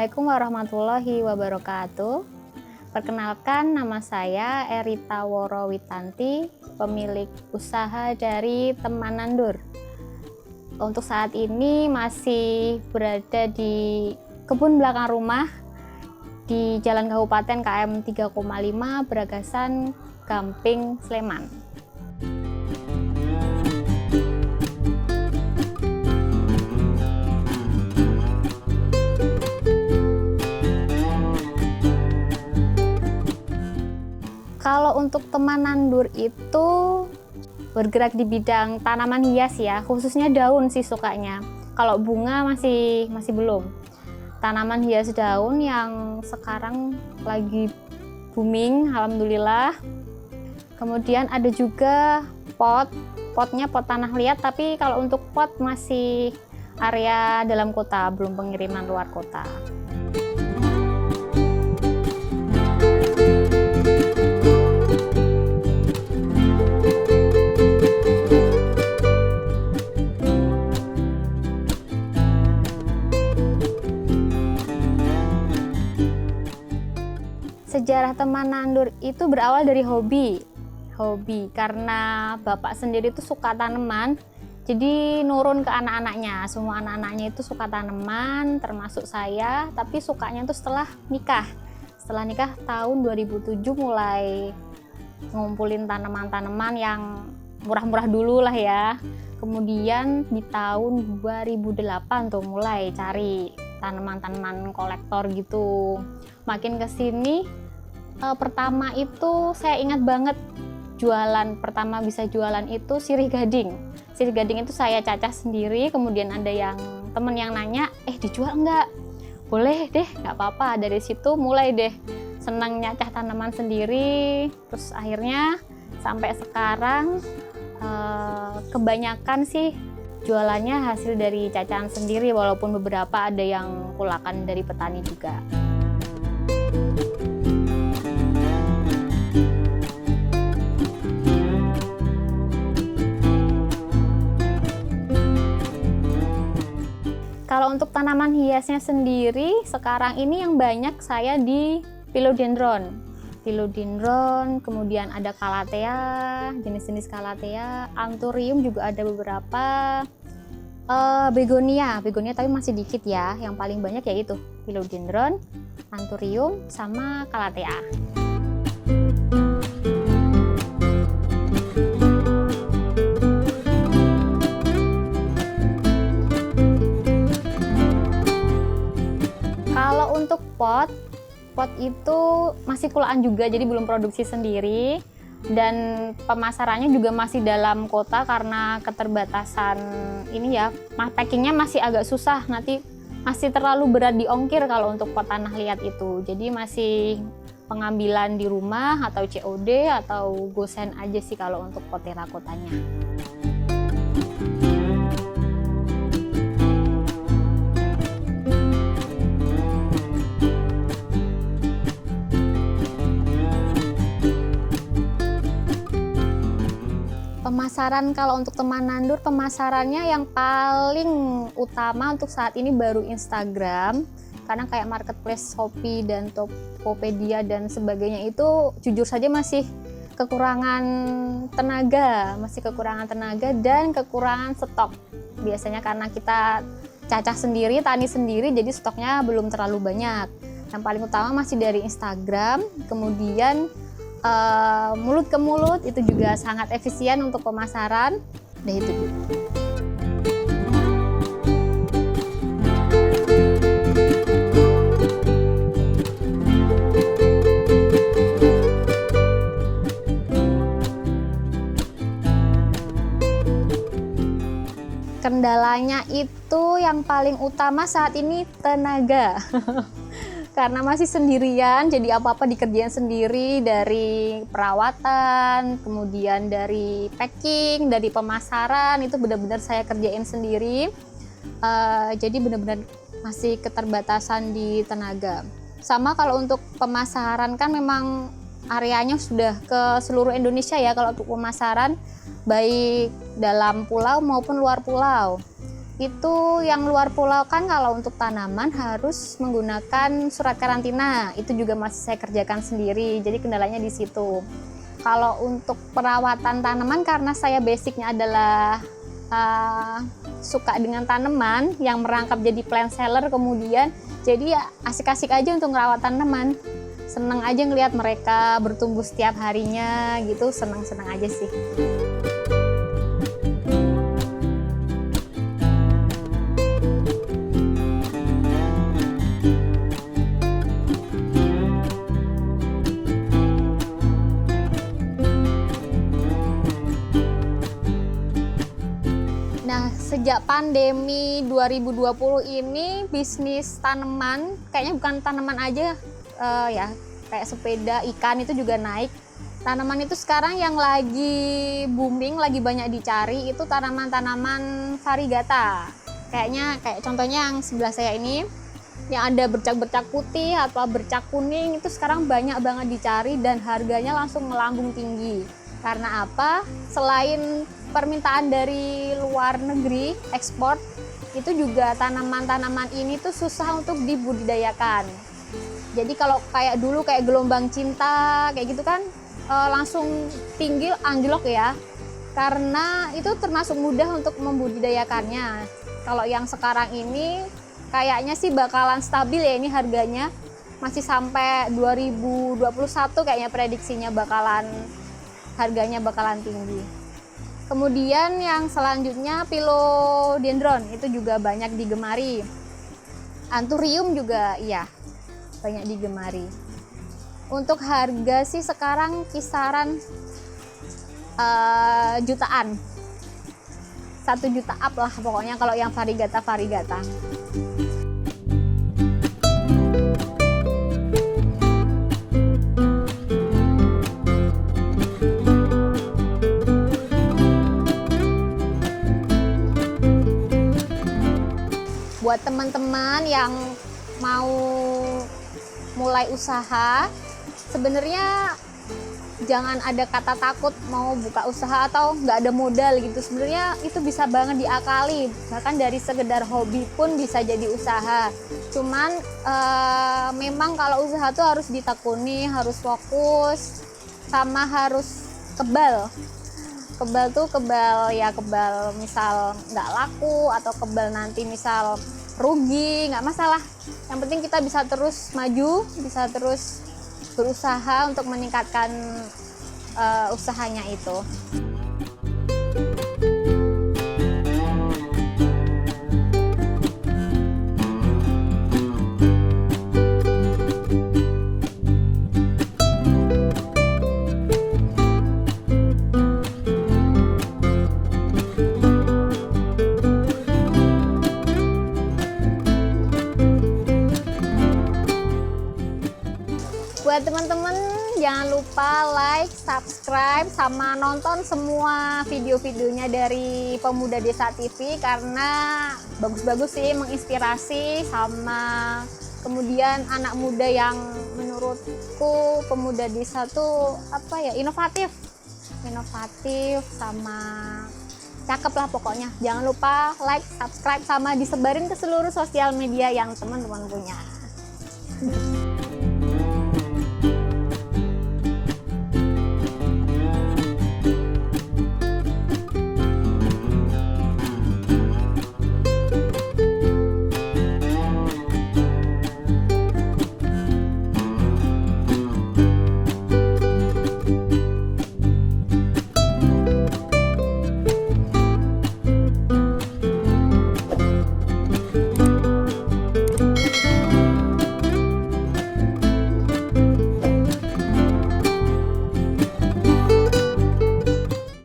Assalamualaikum warahmatullahi wabarakatuh. Perkenalkan, nama saya Erita Worowitanti, pemilik usaha dari Teman Nandur. Untuk saat ini masih berada di kebun belakang rumah di Jalan Kabupaten KM 3,5 Bragasan, Gamping, Sleman. Kalau untuk Teman Nandur itu bergerak di bidang tanaman hias ya, khususnya daun sih sukanya. Kalau bunga masih belum. Tanaman hias daun yang sekarang lagi booming, alhamdulillah. Kemudian ada juga potnya pot tanah liat, tapi kalau untuk pot masih area dalam kota, belum pengiriman luar kota. Sejarah Teman Nandur itu berawal dari hobi karena bapak sendiri itu suka tanaman, jadi nurun ke anak-anaknya. Semua anak-anaknya itu suka tanaman, termasuk saya, tapi sukanya itu setelah nikah tahun 2007 mulai ngumpulin tanaman-tanaman yang murah-murah dulu lah ya. Kemudian di tahun 2008 tuh mulai cari tanaman-tanaman kolektor gitu. Makin kesini, pertama itu saya ingat banget pertama bisa jualan itu sirih gading. Sirih gading itu saya cacah sendiri, kemudian ada temen yang nanya, dijual nggak? Boleh deh, nggak apa-apa. Dari situ mulai deh senang nyacah tanaman sendiri. Terus akhirnya sampai sekarang kebanyakan sih jualannya hasil dari cacahan sendiri, walaupun beberapa ada yang kulakan dari petani juga. Kalau untuk tanaman hiasnya sendiri, sekarang ini yang banyak saya di philodendron, kemudian ada calathea, jenis-jenis calathea, anthurium juga ada beberapa, begonia tapi masih dikit ya. Yang paling banyak yaitu philodendron, anthurium, sama calathea. Kalau untuk pot itu masih kulaan juga, jadi belum produksi sendiri, dan pemasarannya juga masih dalam kota karena keterbatasan ini ya. Packingnya masih agak susah, nanti masih terlalu berat di ongkir kalau untuk pot tanah liat itu. Jadi masih pengambilan di rumah atau COD atau gosen aja sih kalau untuk pot terakotanya. Pemasaran kalau untuk Teman Nandur, pemasarannya yang paling utama untuk saat ini baru Instagram, karena kayak marketplace Shopee dan Tokopedia dan sebagainya itu jujur saja masih kekurangan tenaga dan kekurangan stok. Biasanya karena kita cacah sendiri, tani sendiri, jadi stoknya belum terlalu banyak. Yang paling utama masih dari Instagram, kemudian mulut ke mulut itu juga sangat efisien untuk pemasaran. Nah itu. Kendalanya itu yang paling utama saat ini tenaga. Karena masih sendirian, jadi apa-apa dikerjain sendiri, dari perawatan, kemudian dari packing, dari pemasaran, itu benar-benar saya kerjain sendiri. Jadi benar-benar masih keterbatasan di tenaga. Sama kalau untuk pemasaran kan memang areanya sudah ke seluruh Indonesia ya kalau untuk pemasaran, baik dalam pulau maupun luar pulau. Itu yang luar pulau kan kalau untuk tanaman harus menggunakan surat karantina. Itu juga masih saya kerjakan sendiri. Jadi kendalanya di situ. Kalau untuk perawatan tanaman karena saya basicnya adalah suka dengan tanaman yang merangkap jadi plant seller, kemudian jadi ya asik-asik aja untuk merawat tanaman. Seneng aja ngelihat mereka bertumbuh setiap harinya gitu, seneng-seneng aja sih. Nah, sejak pandemi 2020 ini bisnis tanaman, kayaknya bukan tanaman aja ya, kayak sepeda, ikan itu juga naik. Tanaman itu sekarang yang lagi booming, lagi banyak dicari itu tanaman-tanaman variegata. Kayak contohnya yang sebelah saya ini, yang ada bercak-bercak putih atau bercak kuning, itu sekarang banyak banget dicari dan harganya langsung melambung tinggi. Karena apa? Selain permintaan dari luar negeri, ekspor, itu juga tanaman-tanaman ini tuh susah untuk dibudidayakan. Jadi kalau kayak dulu kayak gelombang cinta kayak gitu kan langsung tinggi anjlok ya, karena itu termasuk mudah untuk membudidayakannya. Kalau yang sekarang ini kayaknya sih bakalan stabil ya, ini harganya masih sampai 2021 kayaknya prediksinya harganya bakalan tinggi. Kemudian yang selanjutnya philodendron itu juga banyak digemari. Anthurium juga iya banyak digemari. Untuk harga sih sekarang kisaran jutaan, 1 juta up lah pokoknya kalau yang variegata. Buat teman-teman yang mau mulai usaha, sebenarnya jangan ada kata takut mau buka usaha atau nggak ada modal gitu. Sebenarnya itu bisa banget diakali, bahkan dari sekedar hobi pun bisa jadi usaha. Cuman memang kalau usaha tuh harus ditekuni, harus fokus, sama harus kebal misal nggak laku atau kebal nanti misal rugi, nggak masalah. Yang penting kita bisa terus maju, bisa terus berusaha untuk meningkatkan usahanya itu. Buat teman-teman jangan lupa like, subscribe, sama nonton semua video-videonya dari Pemuda Desa TV karena bagus-bagus sih, menginspirasi, sama kemudian anak muda yang menurutku Pemuda Desa tuh inovatif sama cakep lah pokoknya. Jangan lupa like, subscribe, sama disebarin ke seluruh sosial media yang teman-teman punya.